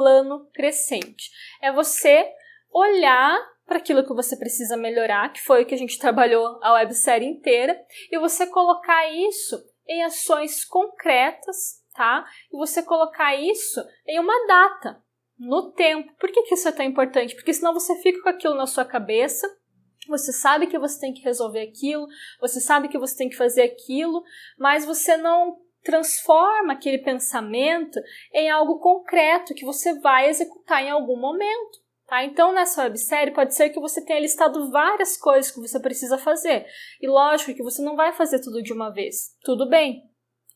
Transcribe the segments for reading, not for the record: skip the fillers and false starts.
plano crescente. É você olhar para aquilo que você precisa melhorar, que foi o que a gente trabalhou a websérie inteira, e você colocar isso em ações concretas, tá? E você colocar isso em uma data, no tempo. Por que isso é tão importante? Porque senão você fica com aquilo na sua cabeça, você sabe que você tem que resolver aquilo, você sabe que você tem que fazer aquilo, mas você não transforma aquele pensamento em algo concreto que você vai executar em algum momento. Tá? Então, nessa websérie, pode ser que você tenha listado várias coisas que você precisa fazer. E lógico que você não vai fazer tudo de uma vez. Tudo bem.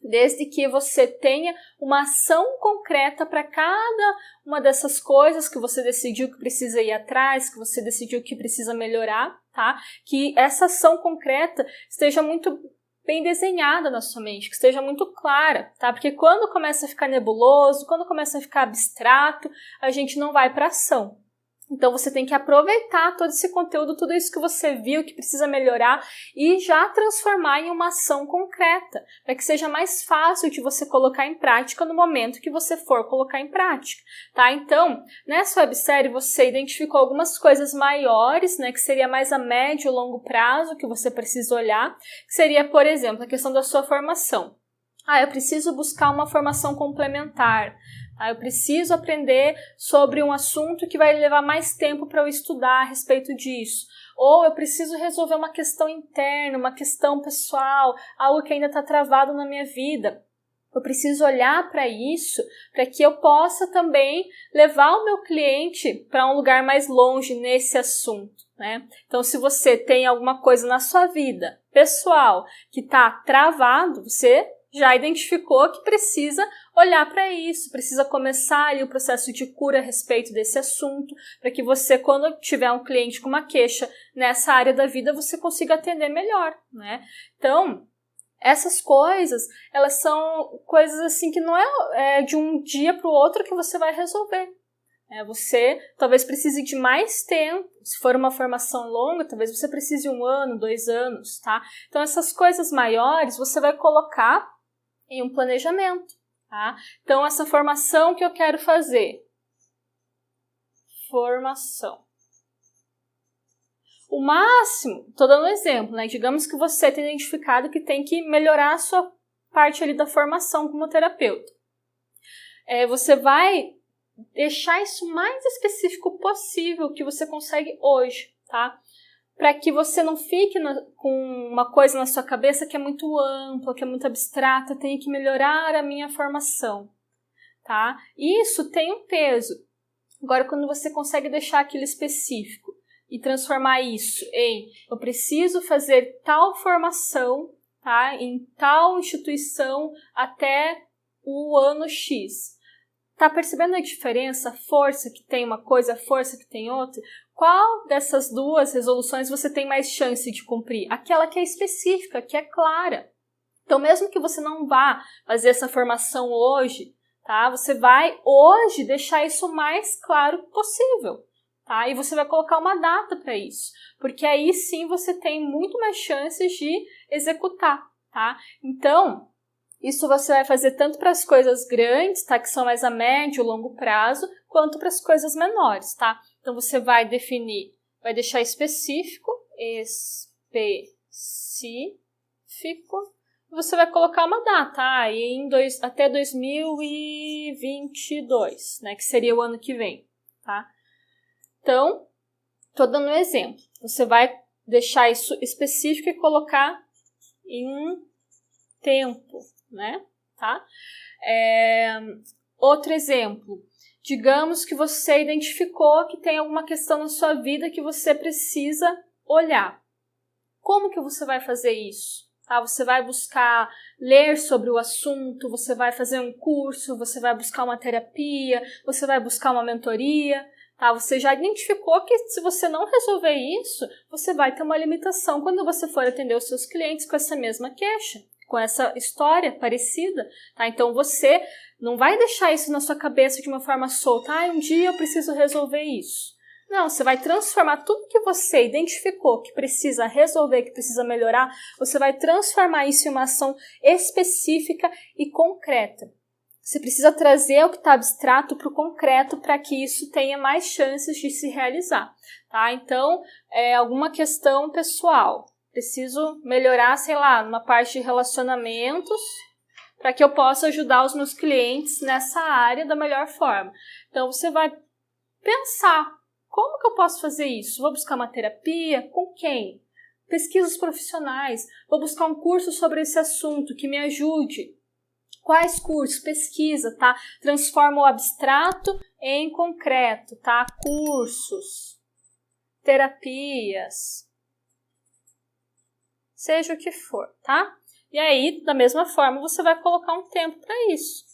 Desde que você tenha uma ação concreta para cada uma dessas coisas que você decidiu que precisa ir atrás, que você decidiu que precisa melhorar, tá? Que essa ação concreta esteja muito bem desenhada na sua mente, que esteja muito clara, tá? Porque quando começa a ficar nebuloso, quando começa a ficar abstrato, a gente não vai para ação. Então, você tem que aproveitar todo esse conteúdo, tudo isso que você viu, que precisa melhorar e já transformar em uma ação concreta, para que seja mais fácil de você colocar em prática no momento que você for colocar em prática, tá? Então, nessa websérie, você identificou algumas coisas maiores, né, que seria mais a médio e longo prazo que você precisa olhar, que seria, por exemplo, a questão da sua formação. Eu preciso buscar uma formação complementar. Eu preciso aprender sobre um assunto que vai levar mais tempo para eu estudar a respeito disso. Ou eu preciso resolver uma questão interna, uma questão pessoal, algo que ainda está travado na minha vida. Eu preciso olhar para isso, para que eu possa também levar o meu cliente para um lugar mais longe nesse assunto, né? Então, se você tem alguma coisa na sua vida pessoal que está travado, você já identificou que precisa olhar para isso, precisa começar ali o processo de cura a respeito desse assunto, para que você, quando tiver um cliente com uma queixa nessa área da vida, você consiga atender melhor, né? Então, essas coisas, elas são coisas assim que não é de um dia para o outro que você vai resolver. Você talvez precise de mais tempo, se for uma formação longa, talvez você precise 1 ano, 2 anos, tá? Então, essas coisas maiores você vai colocar em um planejamento, tá? Então, essa formação que eu quero fazer. Formação. O máximo, estou dando um exemplo, né? Digamos que você tem identificado que tem que melhorar a sua parte ali da formação como terapeuta. Você vai deixar isso mais específico possível que você consegue hoje, tá? Para que você não fique com uma coisa na sua cabeça que é muito ampla, que é muito abstrata, tenho que melhorar a minha formação, tá? Isso tem um peso. Agora, quando você consegue deixar aquilo específico e transformar isso em eu preciso fazer tal formação, tá? Em tal instituição até o ano X. Tá percebendo a diferença, a força que tem uma coisa, a força que tem outra? Qual dessas duas resoluções você tem mais chance de cumprir? Aquela que é específica, que é clara. Então, mesmo que você não vá fazer essa formação hoje, tá? Você vai hoje deixar isso o mais claro possível, tá? E você vai colocar uma data para isso, porque aí sim você tem muito mais chances de executar, tá? Então, isso você vai fazer tanto para as coisas grandes, tá? Que são mais a médio e longo prazo, quanto para as coisas menores, tá? Então, você vai definir, vai deixar específico, você vai colocar uma data, até 2022, né? Que seria o ano que vem, tá? Então, estou dando um exemplo. Você vai deixar isso específico e colocar em tempo, né? Tá? Outro exemplo. Digamos que você identificou que tem alguma questão na sua vida que você precisa olhar. Como que você vai fazer isso? Tá? Você vai buscar ler sobre o assunto, você vai fazer um curso, você vai buscar uma terapia, você vai buscar uma mentoria. Tá? Você já identificou que se você não resolver isso, você vai ter uma limitação quando você for atender os seus clientes com essa mesma queixa, com essa história parecida. Tá? Então, você não vai deixar isso na sua cabeça de uma forma solta. Um dia eu preciso resolver isso. Não, você vai transformar tudo que você identificou que precisa resolver, que precisa melhorar, você vai transformar isso em uma ação específica e concreta. Você precisa trazer o que está abstrato para o concreto para que isso tenha mais chances de se realizar, tá? Então, alguma questão pessoal. Preciso melhorar, sei lá, numa parte de relacionamentos para que eu possa ajudar os meus clientes nessa área da melhor forma. Então, você vai pensar, como que eu posso fazer isso? Vou buscar uma terapia? Com quem? Pesquisas profissionais. Vou buscar um curso sobre esse assunto que me ajude. Quais cursos? Pesquisa, tá? Transforma o abstrato em concreto, tá? Cursos, terapias, seja o que for, tá? E aí, da mesma forma, você vai colocar um tempo para isso.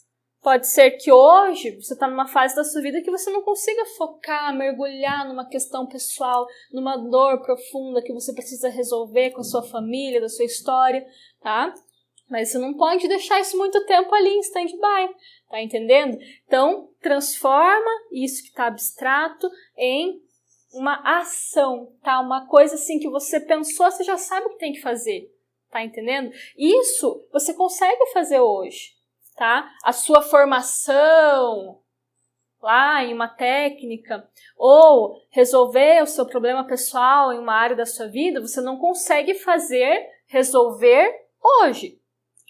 Pode ser que hoje você está numa fase da sua vida que você não consiga focar, mergulhar numa questão pessoal, numa dor profunda que você precisa resolver com a sua família, da sua história, tá? Mas você não pode deixar isso muito tempo ali em stand-by, tá entendendo? Então, transforma isso que está abstrato em uma ação, tá? Uma coisa assim que você pensou, você já sabe o que tem que fazer, tá entendendo? Isso você consegue fazer hoje, tá? A sua formação lá em uma técnica ou resolver o seu problema pessoal em uma área da sua vida, você não consegue resolver hoje.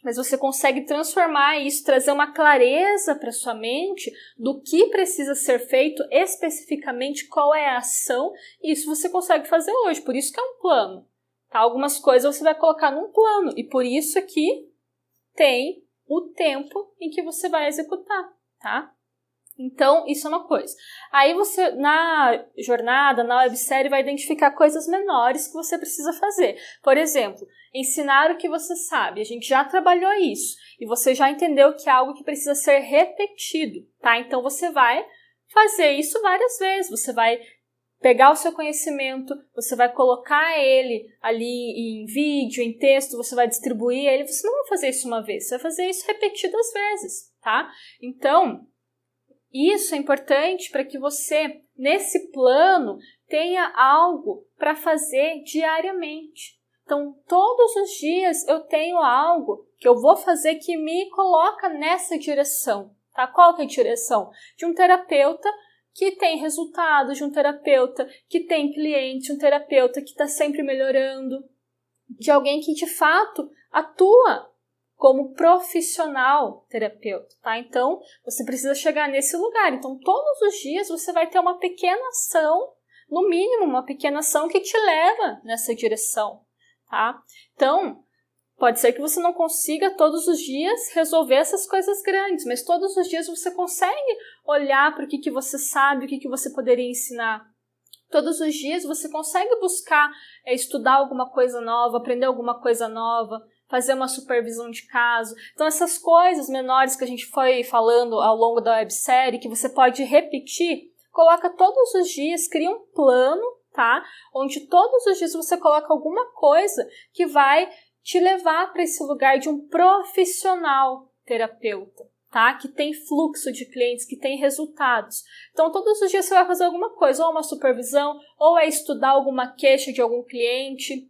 Mas você consegue transformar isso, trazer uma clareza para sua mente do que precisa ser feito especificamente, qual é a ação, e isso você consegue fazer hoje, por isso que é um plano. Tá? Algumas coisas você vai colocar num plano, e por isso que tem o tempo em que você vai executar, tá? Então, isso é uma coisa. Aí você, na jornada, na websérie, vai identificar coisas menores que você precisa fazer. Por exemplo, ensinar o que você sabe. A gente já trabalhou isso. E você já entendeu que é algo que precisa ser repetido, tá? Então, você vai fazer isso várias vezes. Você vai pegar o seu conhecimento, você vai colocar ele ali em vídeo, em texto, você vai distribuir ele. Você não vai fazer isso uma vez, você vai fazer isso repetidas vezes, tá? Então, isso é importante para que você, nesse plano, tenha algo para fazer diariamente. Então, todos os dias eu tenho algo que eu vou fazer que me coloca nessa direção. Tá? Qual que é a direção? De um terapeuta que tem resultado, de um terapeuta que tem cliente, um terapeuta que está sempre melhorando, de alguém que de fato atua como profissional terapeuta, tá? Então, você precisa chegar nesse lugar. Então, todos os dias você vai ter uma pequena ação, no mínimo uma pequena ação que te leva nessa direção, tá? Então, pode ser que você não consiga todos os dias resolver essas coisas grandes, mas todos os dias você consegue olhar para o que você sabe, o que você poderia ensinar. Todos os dias você consegue buscar estudar alguma coisa nova, aprender alguma coisa nova, fazer uma supervisão de caso. Então, essas coisas menores que a gente foi falando ao longo da websérie, que você pode repetir, coloca todos os dias, cria um plano, tá? Onde todos os dias você coloca alguma coisa que vai te levar para esse lugar de um profissional terapeuta, tá? Que tem fluxo de clientes, que tem resultados. Então, todos os dias você vai fazer alguma coisa, ou uma supervisão, ou é estudar alguma queixa de algum cliente,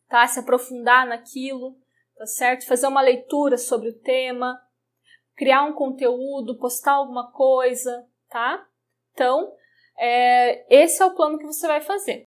tá? Se aprofundar naquilo, tá certo? Fazer uma leitura sobre o tema, criar um conteúdo, postar alguma coisa, tá? Então, esse é o plano que você vai fazer.